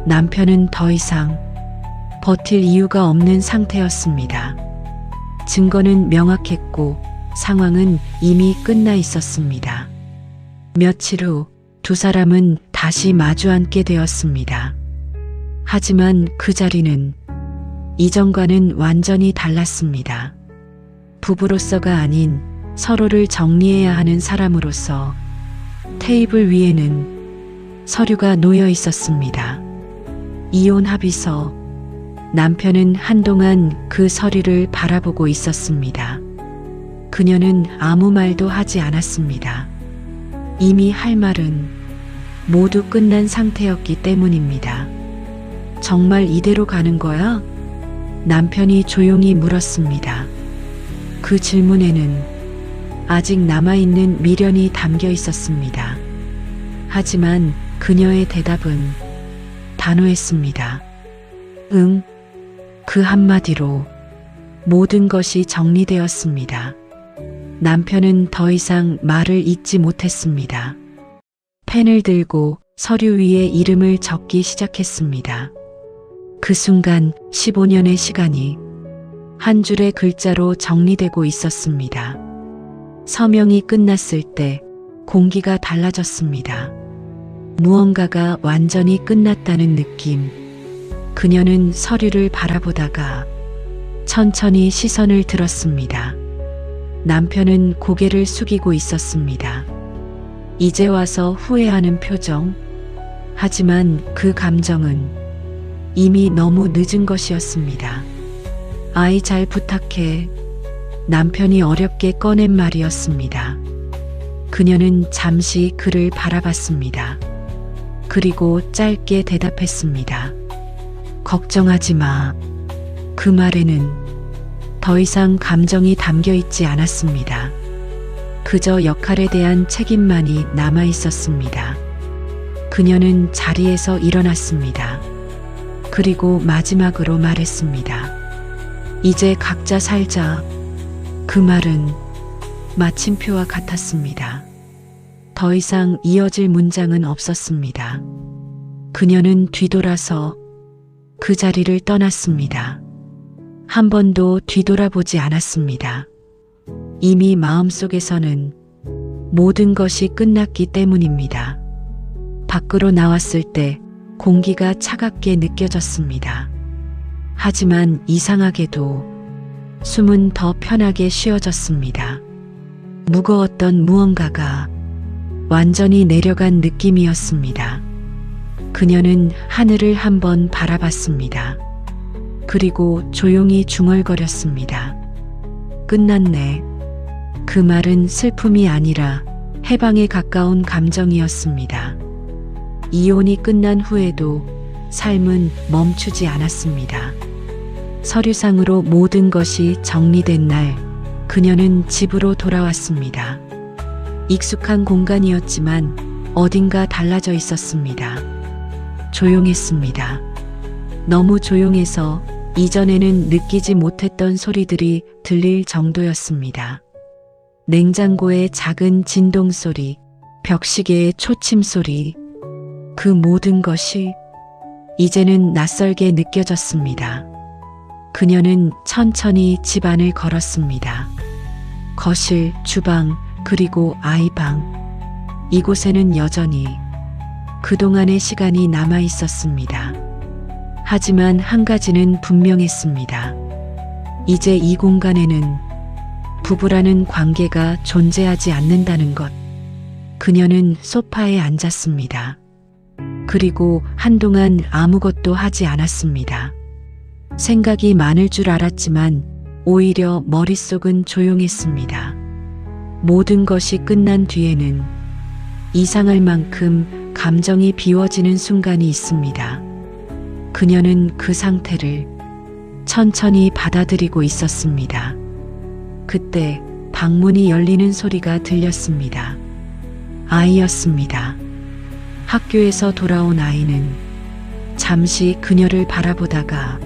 남편은 더 이상 버틸 이유가 없는 상태였습니다. 증거는 명확했고 상황은 이미 끝나 있었습니다. 며칠 후 두 사람은 다시 마주 앉게 되었습니다. 하지만 그 자리는 이전과는 완전히 달랐습니다. 부부로서가 아닌 서로를 정리해야 하는 사람으로서 테이블 위에는 서류가 놓여 있었습니다. 이혼 합의서. 남편은 한동안 그 서류를 바라보고 있었습니다. 그녀는 아무 말도 하지 않았습니다. 이미 할 말은 모두 끝난 상태였기 때문입니다. 정말 이대로 가는 거야? 남편이 조용히 물었습니다. 그 질문에는 아직 남아있는 미련이 담겨 있었습니다. 하지만 그녀의 대답은 단호했습니다. 응. 그 한마디로 모든 것이 정리되었습니다. 남편은 더 이상 말을 잇지 못했습니다. 펜을 들고 서류 위에 이름을 적기 시작했습니다. 그 순간 15년의 시간이 한 줄의 글자로 정리되고 있었습니다. 서명이 끝났을 때 공기가 달라졌습니다. 무언가가 완전히 끝났다는 느낌. 그녀는 서류를 바라보다가 천천히 시선을 들었습니다. 남편은 고개를 숙이고 있었습니다. 이제 와서 후회하는 표정. 하지만 그 감정은 이미 너무 늦은 것이었습니다. 아이 잘 부탁해. 남편이 어렵게 꺼낸 말이었습니다. 그녀는 잠시 그를 바라봤습니다. 그리고 짧게 대답했습니다. 걱정하지 마. 그 말에는 더 이상 감정이 담겨 있지 않았습니다. 그저 역할에 대한 책임만이 남아 있었습니다. 그녀는 자리에서 일어났습니다. 그리고 마지막으로 말했습니다. 이제 각자 살자. 그 말은 마침표와 같았습니다. 더 이상 이어질 문장은 없었습니다. 그녀는 뒤돌아서 그 자리를 떠났습니다. 한 번도 뒤돌아보지 않았습니다. 이미 마음속에서는 모든 것이 끝났기 때문입니다. 밖으로 나왔을 때 공기가 차갑게 느껴졌습니다. 하지만 이상하게도 숨은 더 편하게 쉬어졌습니다. 무거웠던 무언가가 완전히 내려간 느낌이었습니다. 그녀는 하늘을 한번 바라봤습니다. 그리고 조용히 중얼거렸습니다. 끝났네. 그 말은 슬픔이 아니라 해방에 가까운 감정이었습니다. 이혼이 끝난 후에도 삶은 멈추지 않았습니다. 서류상으로 모든 것이 정리된 날, 그녀는 집으로 돌아왔습니다. 익숙한 공간이었지만 어딘가 달라져 있었습니다. 조용했습니다. 너무 조용해서 이전에는 느끼지 못했던 소리들이 들릴 정도였습니다. 냉장고의 작은 진동 소리, 벽시계의 초침 소리, 그 모든 것이 이제는 낯설게 느껴졌습니다. 그녀는 천천히 집 안을 걸었습니다. 거실, 주방, 그리고 아이방. 이곳에는 여전히 그동안의 시간이 남아 있었습니다. 하지만 한 가지는 분명했습니다. 이제 이 공간에는 부부라는 관계가 존재하지 않는다는 것. 그녀는 소파에 앉았습니다. 그리고 한동안 아무것도 하지 않았습니다. 생각이 많을 줄 알았지만 오히려 머릿속은 조용했습니다. 모든 것이 끝난 뒤에는 이상할 만큼 감정이 비워지는 순간이 있습니다. 그녀는 그 상태를 천천히 받아들이고 있었습니다. 그때 방문이 열리는 소리가 들렸습니다. 아이였습니다. 학교에서 돌아온 아이는 잠시 그녀를 바라보다가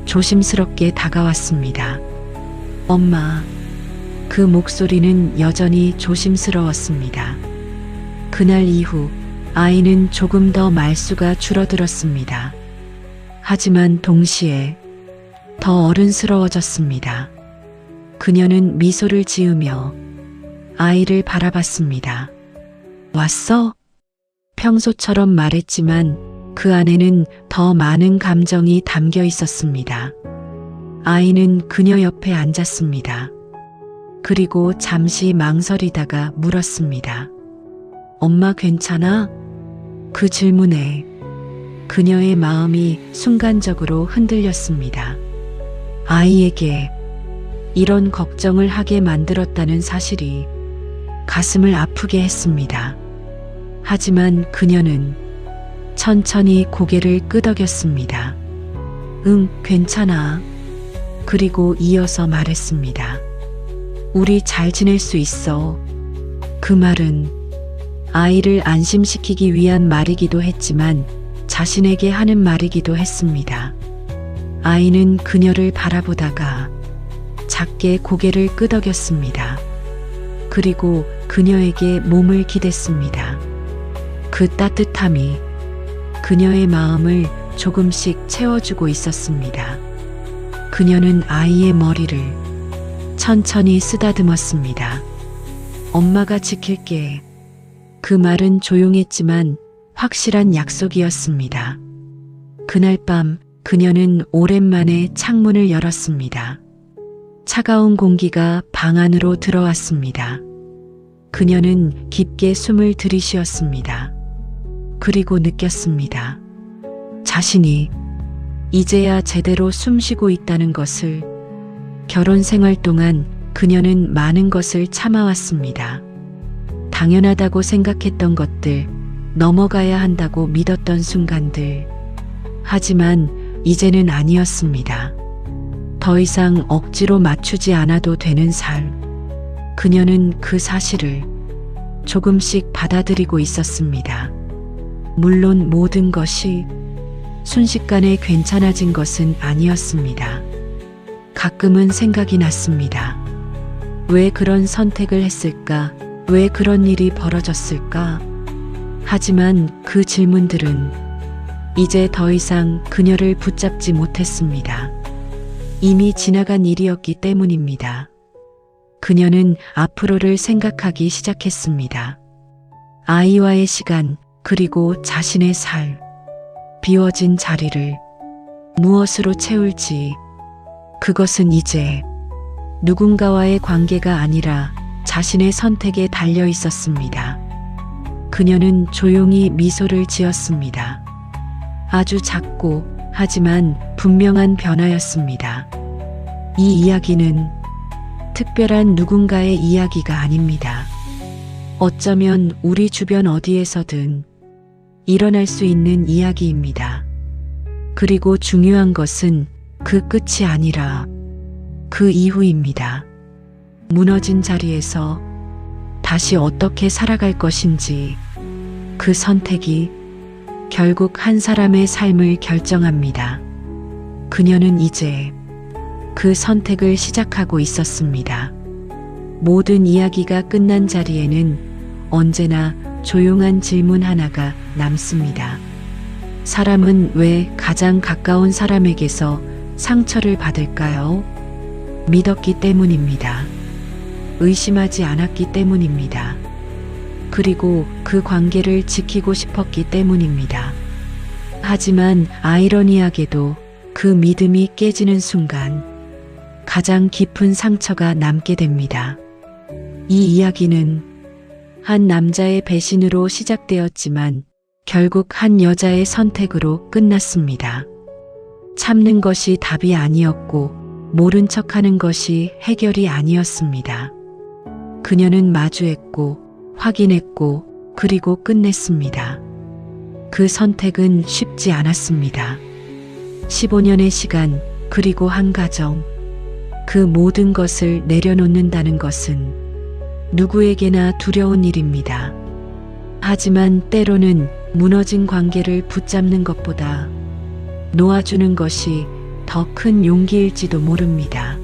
조심스럽게 다가왔습니다. 엄마. 그 목소리는 여전히 조심스러웠습니다. 그날 이후 아이는 조금 더 말수가 줄어들었습니다. 하지만 동시에 더 어른스러워졌습니다. 그녀는 미소를 지으며 아이를 바라봤습니다. 왔어? 평소처럼 말했지만 그 안에는 더 많은 감정이 담겨 있었습니다. 아이는 그녀 옆에 앉았습니다. 그리고 잠시 망설이다가 물었습니다. 엄마 괜찮아? 그 질문에 그녀의 마음이 순간적으로 흔들렸습니다. 아이에게 이런 걱정을 하게 만들었다는 사실이 가슴을 아프게 했습니다. 하지만 그녀는 천천히 고개를 끄덕였습니다. 응, 괜찮아. 그리고 이어서 말했습니다. 우리 잘 지낼 수 있어. 그 말은 아이를 안심시키기 위한 말이기도 했지만 자신에게 하는 말이기도 했습니다. 아이는 그녀를 바라보다가 작게 고개를 끄덕였습니다. 그리고 그녀에게 몸을 기댔습니다. 그 따뜻함이 그녀의 마음을 조금씩 채워주고 있었습니다. 그녀는 아이의 머리를 천천히 쓰다듬었습니다. 엄마가 지킬게. 그 말은 조용했지만 확실한 약속이었습니다. 그날 밤 그녀는 오랜만에 창문을 열었습니다. 차가운 공기가 방 안으로 들어왔습니다. 그녀는 깊게 숨을 들이쉬었습니다. 그리고 느꼈습니다. 자신이 이제야 제대로 숨쉬고 있다는 것을. 결혼 생활 동안 그녀는 많은 것을 참아왔습니다. 당연하다고 생각했던 것들, 넘어가야 한다고 믿었던 순간들. 하지만 이제는 아니었습니다. 더 이상 억지로 맞추지 않아도 되는 삶. 그녀는 그 사실을 조금씩 받아들이고 있었습니다. 물론 모든 것이 순식간에 괜찮아진 것은 아니었습니다. 가끔은 생각이 났습니다. 왜 그런 선택을 했을까? 왜 그런 일이 벌어졌을까? 하지만 그 질문들은 이제 더 이상 그녀를 붙잡지 못했습니다. 이미 지나간 일이었기 때문입니다. 그녀는 앞으로를 생각하기 시작했습니다. 아이와의 시간, 그리고 자신의 삶, 비워진 자리를 무엇으로 채울지, 그것은 이제 누군가와의 관계가 아니라 자신의 선택에 달려 있었습니다. 그녀는 조용히 미소를 지었습니다. 아주 작고 하지만 분명한 변화였습니다. 이 이야기는 특별한 누군가의 이야기가 아닙니다. 어쩌면 우리 주변 어디에서든 일어날 수 있는 이야기입니다. 그리고 중요한 것은 그 끝이 아니라 그 이후입니다. 무너진 자리에서 다시 어떻게 살아갈 것인지, 그 선택이 결국 한 사람의 삶을 결정합니다. 그녀는 이제 그 선택을 시작하고 있었습니다. 모든 이야기가 끝난 자리에는 언제나 조용한 질문 하나가 남습니다. 사람은 왜 가장 가까운 사람에게서 상처를 받을까요? 믿었기 때문입니다. 의심하지 않았기 때문입니다. 그리고 그 관계를 지키고 싶었기 때문입니다. 하지만 아이러니하게도 그 믿음이 깨지는 순간 가장 깊은 상처가 남게 됩니다. 이 이야기는 한 남자의 배신으로 시작되었지만 결국 한 여자의 선택으로 끝났습니다. 참는 것이 답이 아니었고 모른 척하는 것이 해결이 아니었습니다. 그녀는 마주했고 확인했고 그리고 끝냈습니다. 그 선택은 쉽지 않았습니다. 15년의 시간, 그리고 한 가정, 그 모든 것을 내려놓는다는 것은 누구에게나 두려운 일입니다. 하지만 때로는 무너진 관계를 붙잡는 것보다 놓아주는 것이 더 큰 용기일지도 모릅니다.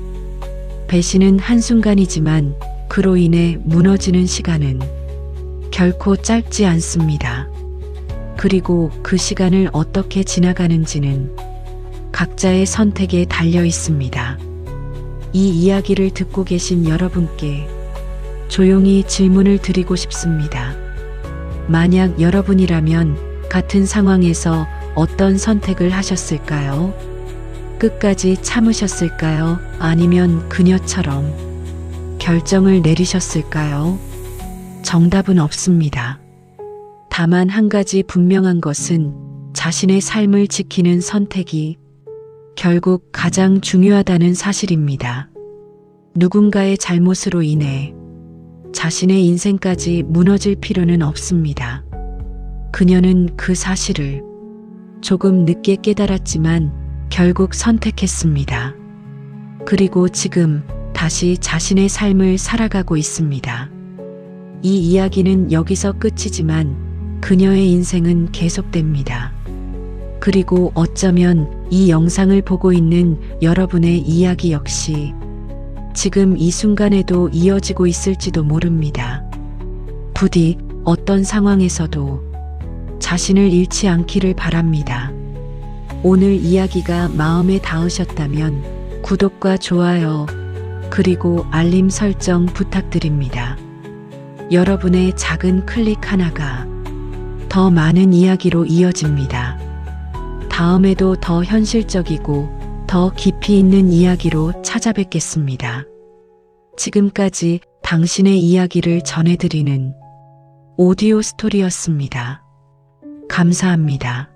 배신은 한순간이지만 그로 인해 무너지는 시간은 결코 짧지 않습니다. 그리고 그 시간을 어떻게 지나가는지는 각자의 선택에 달려 있습니다. 이 이야기를 듣고 계신 여러분께 조용히 질문을 드리고 싶습니다. 만약 여러분이라면 같은 상황에서 어떤 선택을 하셨을까요? 끝까지 참으셨을까요? 아니면 그녀처럼 결정을 내리셨을까요? 정답은 없습니다. 다만 한 가지 분명한 것은 자신의 삶을 지키는 선택이 결국 가장 중요하다는 사실입니다. 누군가의 잘못으로 인해 자신의 인생까지 무너질 필요는 없습니다. 그녀는 그 사실을 조금 늦게 깨달았지만 결국 선택했습니다. 그리고 지금 다시 자신의 삶을 살아가고 있습니다. 이 이야기는 여기서 끝이지만 그녀의 인생은 계속됩니다. 그리고 어쩌면 이 영상을 보고 있는 여러분의 이야기 역시 지금 이 순간에도 이어지고 있을지도 모릅니다. 부디 어떤 상황에서도 자신을 잃지 않기를 바랍니다. 오늘 이야기가 마음에 닿으셨다면 구독과 좋아요, 그리고 알림 설정 부탁드립니다. 여러분의 작은 클릭 하나가 더 많은 이야기로 이어집니다. 다음에도 더 현실적이고 더 깊이 있는 이야기로 찾아뵙겠습니다. 지금까지 당신의 이야기를 전해드리는 오디오 스토리였습니다. 감사합니다.